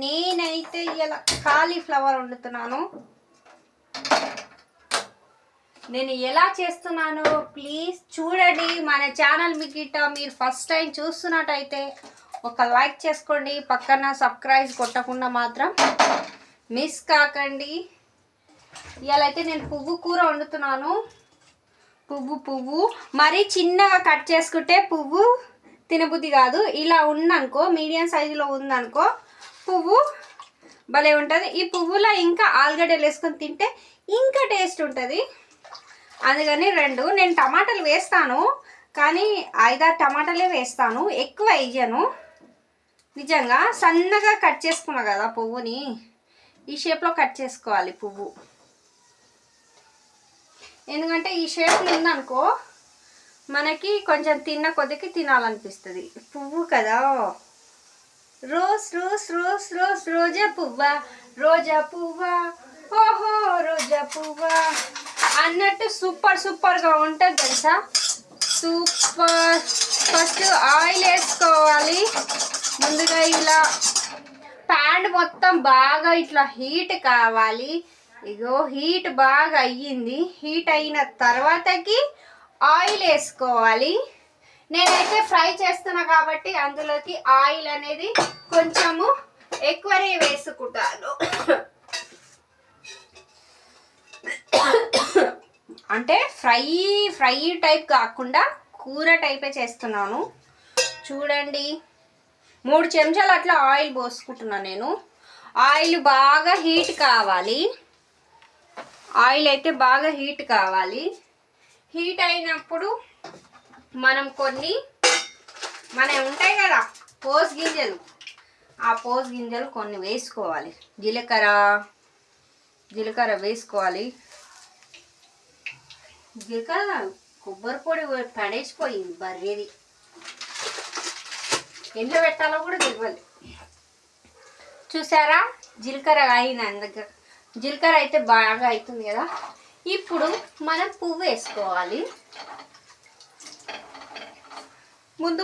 నేనైతే ఇలా కాలీఫ్లవర్ వండుతున్నాను. నేను ఎలా చేస్తున్నాను ప్లీజ్ చూడండి. మన ఛానల్ మీరు ఫస్ట్ టైం చూస్తున్నట్టయితే ఒక లైక్ చేసుకోండి, పక్కన సబ్స్క్రైబ్ కొట్టకుండా మాత్రం మిస్ కాకండి. ఇవాళ అయితే నేను పువ్వు కూర వండుతున్నాను. పువ్వు మరీ చిన్నగా కట్ చేసుకుంటే పువ్వు తినబుద్ధి కాదు. ఇలా ఉందనుకో, మీడియం సైజులో ఉందనుకో పువ్వు భలే ఉంటుంది. ఈ పువ్వులో ఇంకా ఆలుగడ్డలు వేసుకొని తింటే ఇంకా టేస్ట్ ఉంటుంది. అందుకని నేను టమాటాలు వేస్తాను, కానీ 5-6 టమాటాలే వేస్తాను, ఎక్కువ వేయను. నిజంగా సన్నగా కట్ చేసుకున్నా కదా పువ్వుని, ఈ షేప్లో కట్ చేసుకోవాలి పువ్వు. ఎందుకంటే ఈ షేప్లో ఉందనుకో మనకి కొంచెం తిన్న కొద్దికి తినాలనిపిస్తుంది. పువ్వు కదా, రోజా పువ్వా ఓహో రోజా పువ్వా అన్నట్టు సూపర్గా ఉంటుంది తెలుసా. సూపర్. ఫస్ట్ ఆయిల్ వేసుకోవాలి. ముందుగా ఇలా ప్యాన్ మొత్తం బాగా ఇట్లా హీట్ కావాలి. ఇగో హీట్ బాగా అయ్యింది. హీట్ అయిన తర్వాతకి ఆయిల్ వేసుకోవాలి. నేనైతే ఫ్రై చేస్తున్నా కాబట్టి అందులోకి ఆయిల్ అనేది కొంచెము ఎక్కువనే వేసుకుంటాను. అంటే ఫ్రై టైప్ కాకుండా కూర టైపే చేస్తున్నాను. చూడండి, 3 చెంచాలు అట్లా ఆయిల్ పోసుకుంటున్నాను నేను. ఆయిల్ బాగా హీట్ కావాలి. ఆయిల్ అయితే బాగా హీట్ కావాలి. హీట్ అయినప్పుడు మనం కొన్ని ఉంటాయి కదా పోస్ గింజలు, ఆ పోస్ గింజలు కొన్ని వేసుకోవాలి. జీలకర్ర వేసుకోవాలి. జీలకర్ర కొబ్బరి పొడి పడేసిపోయింది బర్రేది, ఎంట్లో పెట్టాలో కూడా తెలియదు. చూసారా, జీలకర్ర అయింది. అందుకు జీలకర్ర అయితే బాగా అవుతుంది కదా. ఇప్పుడు మనం పువ్వు వేసుకోవాలి.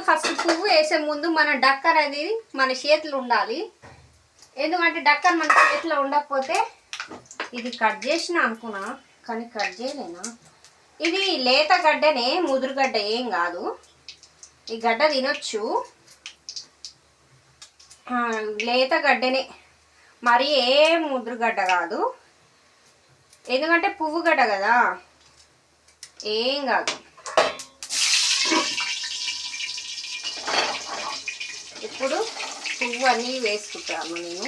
ఫస్ట్ పువ్వు వేసే ముందు మన డక్కర్ అనేది మన చేతిలో ఉండాలి. ఎందుకంటే డక్కర్ మన చేతిలో ఉండకపోతే, ఇది కట్ చేసిన అనుకున్నా కానీ కట్ చేయలేనా. ఇది లేత గడ్డనే, ముదురుగడ్డ ఏం కాదు. ఈ గడ్డ తినొచ్చు, లేత గడ్డనే, మరి ఏం ముదురుగడ్డ కాదు. ఎందుకంటే పువ్వు గడ్డ కదా, ఏం కాదు. ఇప్పుడు పువ్వు అన్నీ వేసుకుంటాను నేను.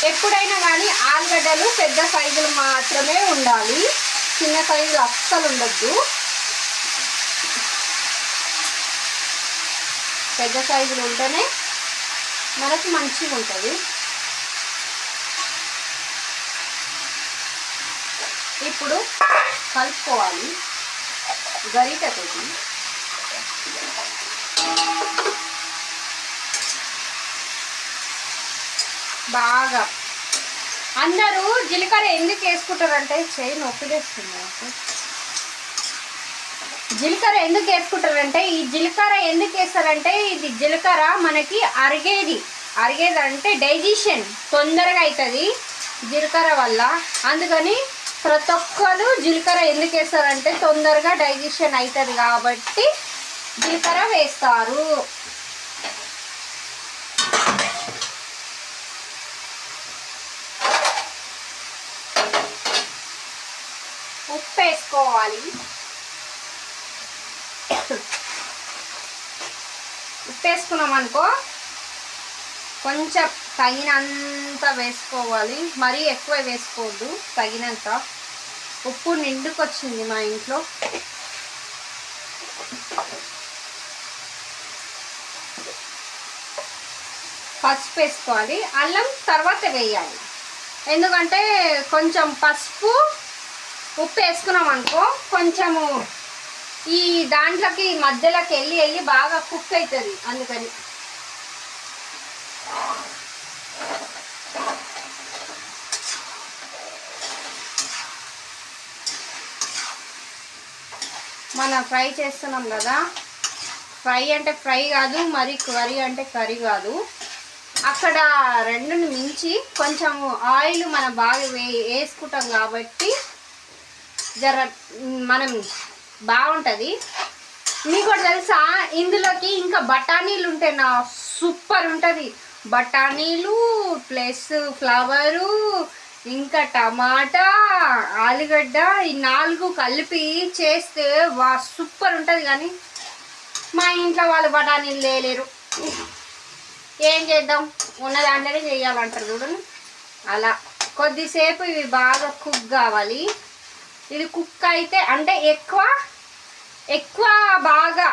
ఎప్పుడైనా కానీ ఆలుగడ్డలు పెద్ద సైజులు మాత్రమే ఉండాలి, చిన్న సైజులు అస్సలు ఉండద్దు. పెద్ద సైజులు ఉంటేనే మనకు మంచిగా ఉంటుంది. ఇప్పుడు కలుపుకోవాలి గరిటెతోటి. బాగా అందరూ జీలకర్ర ఎందుకు వేసుకుంటారంటే, చేయి నొప్పిలేస్తుంది నాకు. జీలకర్ర ఎందుకు వేసుకుంటారంటే, ఈ జీలకర్ర ఎందుకు వేస్తారంటే, ఇది జీలకర్ర మనకి అరిగేది అంటే డైజెషన్ తొందరగా అవుతుంది జీలకర్ర వల్ల. అందుకని ప్రతి ఒక్కరు జీలకర్ర ఎందుకు వేస్తారంటే, తొందరగా డైజెషన్ అవుతుంది కాబట్టి జీలకర్ర వేస్తారు. ఉప్పు వేసుకోవాలి. ఉప్పు వేసుకున్నాం అనుకో కొంచెం తగినంత వేసుకోవాలి, మరీ ఎక్కువ వేసుకోవద్దు, తగినంత. ఉప్పు నిండుకొచ్చింది మా ఇంట్లో. పసుపు వేసుకోవాలి. అల్లం తర్వాత వేయాలి. ఎందుకంటే కొంచెం పసుపు ఉప్పు వేసుకున్నాం అనుకో కొంచెము ఈ దాంట్లోకి మధ్యలోకి వెళ్ళి బాగా కుక్ అవుతుంది. అందుకని మనం ఫ్రై చేస్తున్నాం కదా, ఫ్రై అంటే ఫ్రై కాదు, మరి కర్రీ అంటే కర్రీ కాదు. అక్కడ రెండుని మించి కొంచెం ఆయిల్ మనం బాగా వేసుకుంటాం కాబట్టి జర మనం బాగుంటుంది. మీకు కూడా తెలుసా, ఇందులోకి ఇంకా బఠానీలు ఉంటాయి, నా సూపర్ ఉంటుంది. బఠానీలు ప్లస్ ఫ్లవరు ఇంకా టమాటా ఆలుగడ్డ ఈ 4 కలిపి చేస్తే వా సూపర్ ఉంటుంది. కానీ మా ఇంట్లో వాళ్ళు బఠానీలు లేలేరు. ఏం చేద్దాం, ఉన్న దాంట్లోనే చేయాలంటారు చూడండి. అలా కొద్దిసేపు ఇవి బాగా కుక్ కావాలి. ఇది కుక్ అయితే అంటే ఎక్కువ బాగా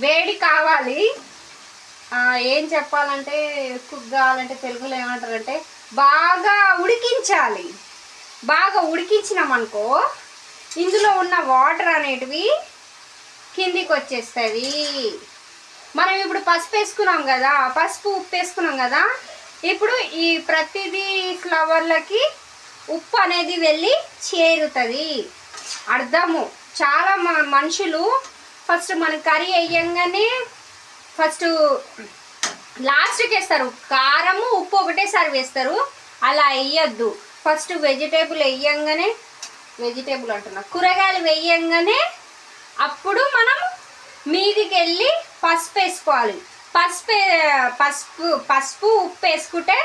వేడి కావాలి. ఏం చెప్పాలంటే కుక్ కావాలంటే తెలుగులో ఏమంటారంటే బాగా ఉడికించాలి. బాగా ఉడికించినామనుకో ఇందులో ఉన్న వాటర్ అనేటివి కిందికి వచ్చేస్తుంది. మనం ఇప్పుడు పసుపు వేసుకున్నాం కదా, పసుపు ఉప్పు వేసుకున్నాం కదా, ఇప్పుడు ఈ ప్రతిదీ ఫ్లవర్లకి ఉప్పు అనేది వెళ్ళి చేరుతుంది. అర్థము. చాలా మనుషులు ఫస్ట్ మన కర్రీ వేయంగానే ఫస్ట్ లాస్ట్కి వేస్తారు, కారము ఉప్పు ఒకటేసారి వేస్తారు. అలా వేయద్దు. ఫస్ట్ వెజిటేబుల్ అంటున్నా, కూరగాయలు వేయంగానే అప్పుడు మనం మీదికి వెళ్ళి పసుపు వేసుకోవాలి. పసుపు ఉప్పు వేసుకుంటే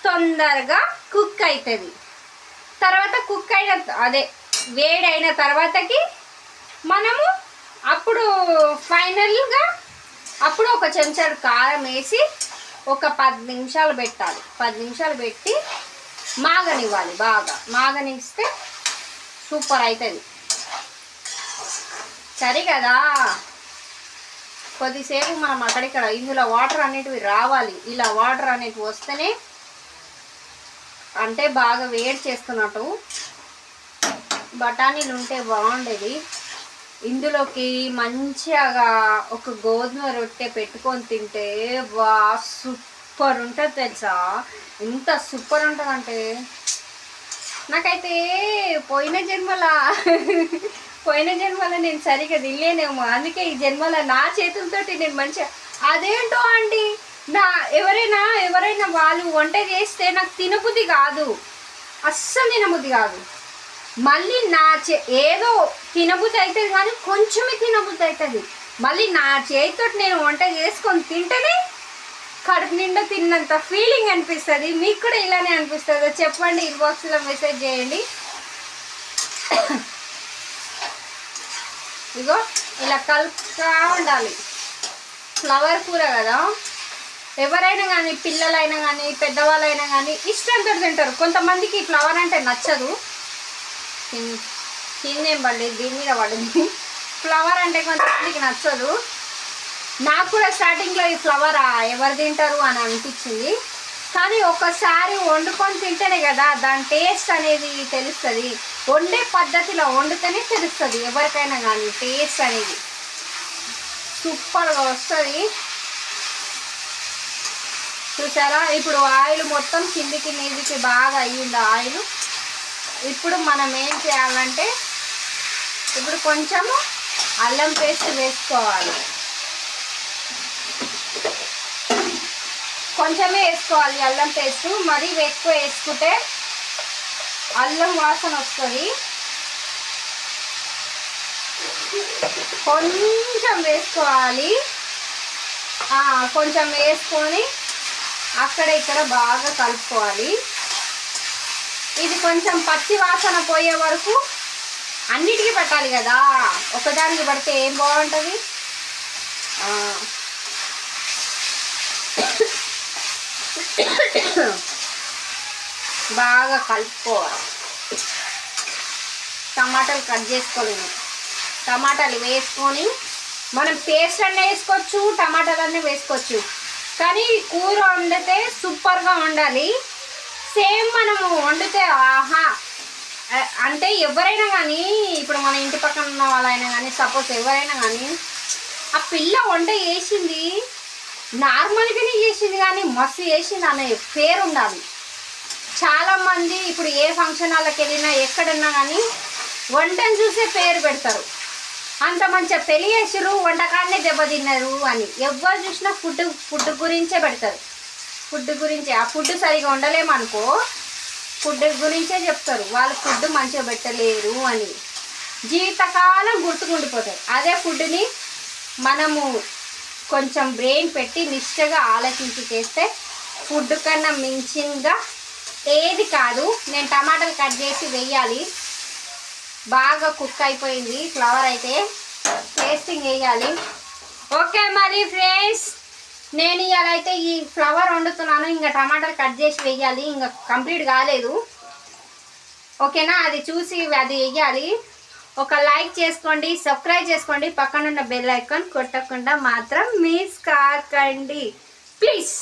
తొందరగా కుక్ అవుతుంది. తర్వాత కుక్ అయిన వేడైన తర్వాతకి మనము అప్పుడు ఫైనల్గా అప్పుడు ఒక చెంచాడు కారం వేసి ఒక 10 నిమిషాలు పెట్టాలి. 10 నిమిషాలు పెట్టి మాగనివ్వాలి. బాగా మాగనిస్తే సూపర్ అవుతుంది. సరే కదా, కొద్దిసేపు మనం అక్కడిక్కడ ఇందులో వాటర్ అనేటివి రావాలి. ఇలా వాటర్ అనేటివి వస్తేనే అంటే బాగా వేడి చేస్తున్నట్టు. బఠానీలు ఉంటే బాగుండేది. ఇందులోకి మంచిగా ఒక గోధుమ రొట్టె పెట్టుకొని తింటే వా సూపర్ ఉంటుంది తెలుసా. ఎంత సూపర్ ఉంటుందంటే నాకైతే పోయిన జన్మలో నేను సరిగ్గా తినలేనేమో, అందుకే ఈ జన్మలో నా చేతులతోటి నేను మంచిగా అదేంటో అండి. ఎవరైనా వాళ్ళు వంట చేస్తే నాకు తినబుద్ధి కాదు, అస్సలు తినబుద్ధి కాదు. మళ్ళీ ఏదో తినబుద్ధి అవుతుంది కానీ కొంచెమే తినబుద్ధి అవుతుంది. మళ్ళీ నా చేతితో నేను వంట చేసుకొని తింటేనే కడుపు నిండా తిన్నంత ఫీలింగ్ అనిపిస్తుంది. మీకు కూడా ఇలానే అనిపిస్తుందో చెప్పండి, ఇన్బాక్స్లో మెసేజ్ చేయండి. ఇగో ఇలా కలుపుతూ ఉండాలి. ఫ్లవర్ కూర కదా, ఎవరైనా కానీ పిల్లలైనా కానీ పెద్దవాళ్ళైనా కానీ ఇష్టంతో తింటారు. కొంతమందికి ఫ్లవర్ అంటే నచ్చదు. కిందేం పడలేదు, దీని మీద పడింది. ఫ్లవర్ అంటే కొంతమందికి నచ్చదు. నాకు కూడా స్టార్టింగ్లో ఈ ఫ్లవర్ ఎవరు తింటారు అని అనిపించింది. కానీ ఒకసారి వండుకొని తింటేనే కదా దాని టేస్ట్ అనేది తెలుస్తుంది. వండే పద్ధతిలో వండితేనే తెలుస్తుంది ఎవరికైనా కానీ టేస్ట్ అనేది సూపర్గా వస్తుంది. చూసారా, ఇప్పుడు ఆయిల్ మొత్తం కిందికి మీదికి బాగా అయ్యింది ఆయిల్. ఇప్పుడు మనం ఏం చేయాలంటే ఇప్పుడు కొంచెము అల్లం పేస్ట్ వేసుకోవాలి. కొంచెమే వేసుకోవాలి అల్లం పేస్ట్, మరీ ఎక్కువ వేసుకుంటే అల్లం వాసన వస్తుంది. కొంచెం వేసుకోవాలి. కొంచెం వేసుకొని అక్కడ ఇక్కడ బాగా కలుపుకోవాలి. ఇది కొంచెం పచ్చి వాసన పోయే వరకు అన్నిటికీ పట్టాలి కదా, ఒకదానికి పడితే ఏం బాగుంటుంది. బాగా కలుపుకోవాలి. టమాటాలు కట్ చేసుకోలేము, టమాటాలు వేసుకొని మనం పేస్ట్ అన్నీ వేసుకోవచ్చు, టమాటాలు అన్నీ వేసుకోవచ్చు. కానీ కూర వండితే సూపర్గా ఉండాలి. సేమ్ మనము వండితే అంటే ఎవరైనా కానీ ఇప్పుడు మన ఇంటి పక్కన ఉన్న వాళ్ళైనా కానీ సపోజ్ ఎవరైనా కానీ ఆ పిల్ల వంట చేసింది నార్మల్గానే చేసింది కానీ మస్తు చేసింది అనే పేరు ఉండాలి. చాలామంది ఇప్పుడు ఏ ఫంక్షన్ వాళ్ళకి వెళ్ళినా ఎక్కడున్నా కానీ వంటను చూసే పేరు పెడతారు. అంత మంచిగా పెళ్లి చేసిరు వంటకాన్నే దెబ్బతిన్నారు అని ఎవరు చూసినా ఫుడ్ గురించే పెడతారు. ఫుడ్ గురించే. ఆ ఫుడ్ సరిగా ఉండలేమనుకో ఫుడ్ గురించే చెప్తారు, వాళ్ళు ఫుడ్ మంచిగా పెట్టలేరు అని. జీవితకాలం గుర్తుకుండిపోతారు. అదే ఫుడ్ని మనము కొంచెం బ్రెయిన్ పెట్టి నిష్టగా ఆలోచించి చేస్తే ఫుడ్ కన్నా మించిందిగా ఏది కాదు. నేను టమాటాలు కట్ చేసి వేయాలి. బాగా కుక్ అయిపోయింది ఫ్లవర్ అయితే, టేస్టింగ్ వేయాలి. ఓకే మరి ఫ్రెండ్స్, నేను ఇవాళ అయితే ఈ ఫ్లవర్ వండుతున్నాను. ఇంకా టమాటాలు కట్ చేసి వేయాలి, ఇంకా కంప్లీట్ కాలేదు. ఓకేనా, అది చూసి అది వేయాలి. ఒక లైక్ చేసుకోండి, సబ్స్క్రైబ్ చేసుకోండి, పక్కనున్న బెల్ ఐకాన్ కొట్టకుండా మాత్రం మిస్ కాకండి ప్లీజ్.